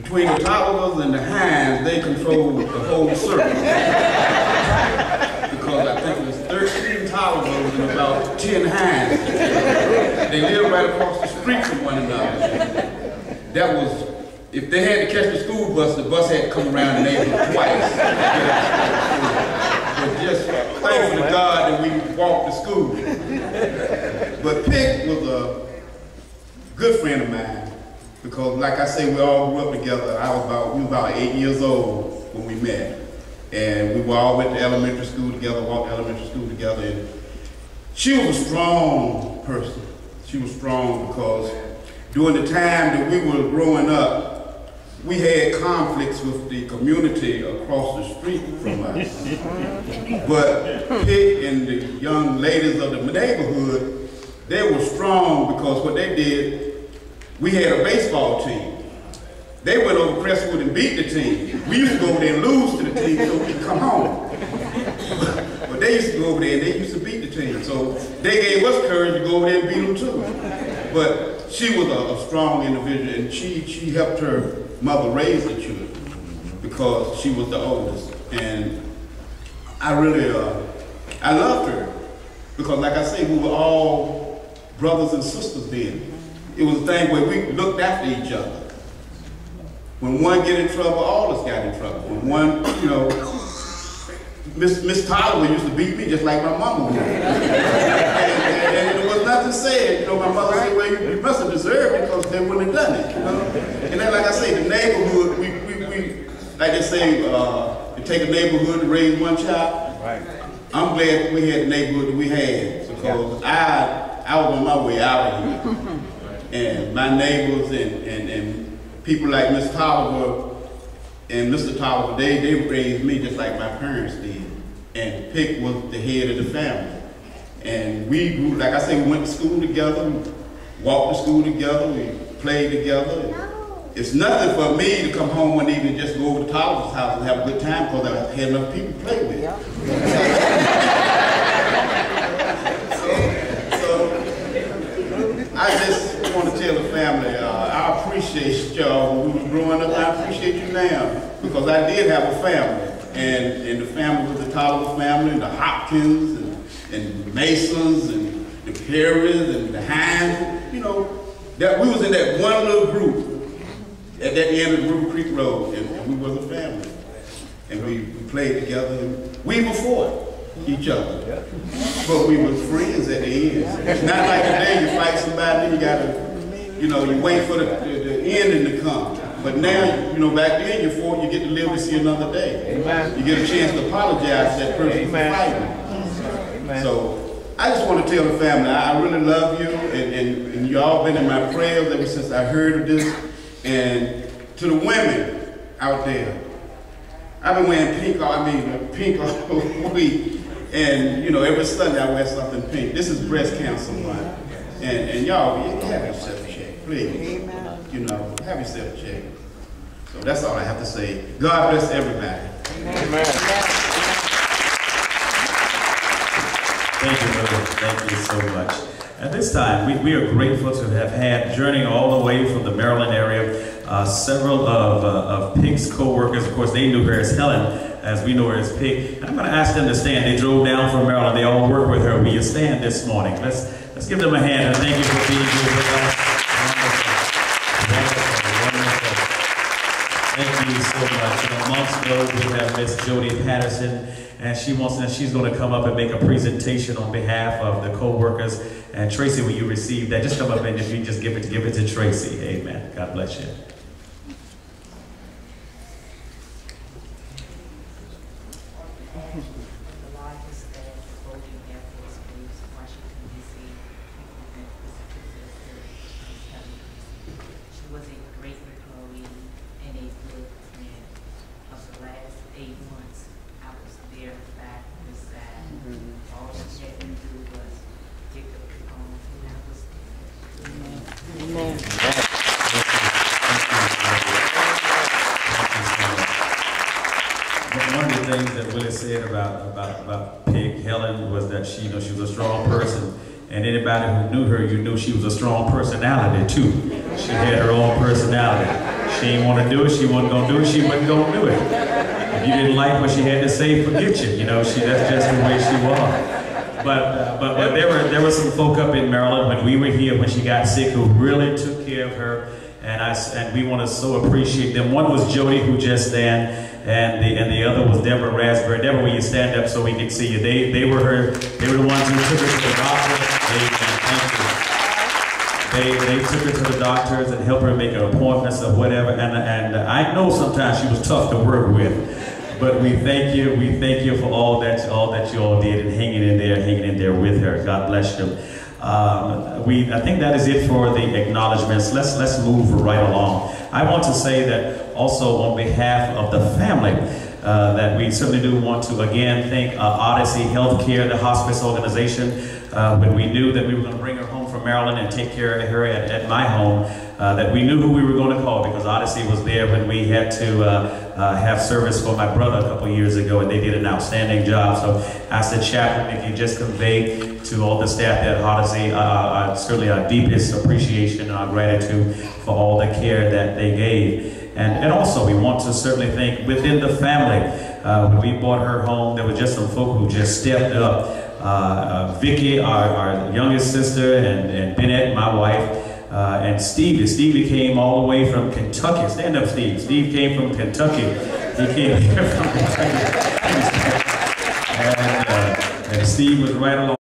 between the Tolivers and the Hines, they controlled the whole circle. Because I think it was 13 Tolivers and about 10 Hines. They lived right across the street from one another. That was, if they had to catch the bus had to come around the neighborhood twice. But just thankful to God that we walked to school. But Pick was a good friend of mine. Because like I say, we all grew up together. We were about 8 years old when we met. And we all went to elementary school together, walked to elementary school together. And she was a strong person. She was strong because during the time that we were growing up, we had conflicts with the community across the street from us. But Pick and the young ladies of the neighborhood, they were strong because what they did, we had a baseball team. They went over Crestwood and beat the team. We used to go over there and lose to the team so we could come home. But they used to go over there and they used to beat the team. So they gave us courage to go over there and beat them too. But she was a strong individual, and she helped her mother raise the children because she was the oldest. And I really, I loved her because like I say, we were all brothers and sisters then. It was a thing where we looked after each other. When one get in trouble, all of us got in trouble. When one, you know, Miss Toliver used to beat me just like my mama would. and there was nothing said. You know, my mother said, well, you must have deserved it because they wouldn't have done it, you know. And then, like I say, the neighborhood, we like they say, it take a neighborhood to raise one child. Right. I'm glad we had the neighborhood that we had because I was on my way out of here. And my neighbors and people like Miss Toliver and Mr. Toliver, they raised me just like my parents did. And Pick was the head of the family. And we grew, like I say, we went to school together, we walked to school together, we played together. It's nothing for me to come home one evening and just go over to Toliver's house and have a good time because I had enough people to play with. I just want to tell the family, I appreciate y'all when we were growing up. I appreciate you now because I did have a family, and the family was the Toliver family, and the Hopkins, and the Masons, and the Perrys, and the Hines. You know, that we was in that one little group at that end of the River Creek Road, and we was a family, and we played together, and we were for each other. But we were friends at the end. It's not like today you fight somebody and you gotta, you know, you wait for the ending to come. But now, you know, back then you get to live to see another day. Amen. You get a chance to apologize to that person for fighting. Amen. So I just want to tell the family, I really love you, and you all been in my prayers ever since I heard of this. And to the women out there, I've been wearing pink all week. And, you know, every Sunday I wear something pink. This is breast cancer month. And y'all, have yourself a check, please. Amen. You know, have yourself a check. So that's all I have to say. God bless everybody. Amen. Thank you, brother. Thank you so much. At this time, we are grateful to have had, journeying all the way from the Maryland area, several of Pick's co-workers. Of course, they knew her as Helen, as we know her as Pick. I'm going to ask them to stand. They drove down from Maryland. They all work with her. Will you stand this morning? Let's give them a hand and thank you for being here with us. Wonderful. Thank you so much. You know, amongst those we have Miss Jody Patterson, and she's going to come up and make a presentation on behalf of the co-workers. And Tracy, when you receive that, just come up and if you just give it to Tracy. Amen. God bless you. One of the things that Willie said about Pig Helen was that she was a strong person, and anybody who knew her, you knew she was a strong personality too. She had her own personality. She didn't want to do it, she wasn't going to do it, she wasn't going to do it. If you didn't like what she had to say, forget you. You know, that's just the way she was. But there were some folk up in Maryland when we were here, when she got sick, who really took care of her. And we want to so appreciate them. One was Jody, who just stand, and the other was Deborah Raspberry. Deborah, will you stand up so we can see you? They were the ones who took her to the doctor. They took her to the doctors and helped her make appointments or whatever. And I know sometimes she was tough to work with. But we thank you for all that you all did and hanging in there with her. God bless you. I think that is it for the acknowledgments. Let's move right along. I want to say that also on behalf of the family, that we certainly do want to again thank Odyssey Healthcare, the hospice organization. When we knew that we were going to bring her home from Maryland and take care of her at my home, that we knew who we were going to call, because Odyssey was there when we had to have service for my brother a couple years ago, and they did an outstanding job. So I said, Chaplain, if you just convey to all the staff at Odyssey certainly our deepest appreciation and our gratitude for all the care that they gave. And also we want to certainly thank within the family. When we brought her home, there were just some folk who just stepped up. Vicky, our youngest sister, and Bennett, my wife, and Stevie came all the way from Kentucky. Stand up, Steve. Steve came from Kentucky. He came here from Kentucky. And Steve was right along.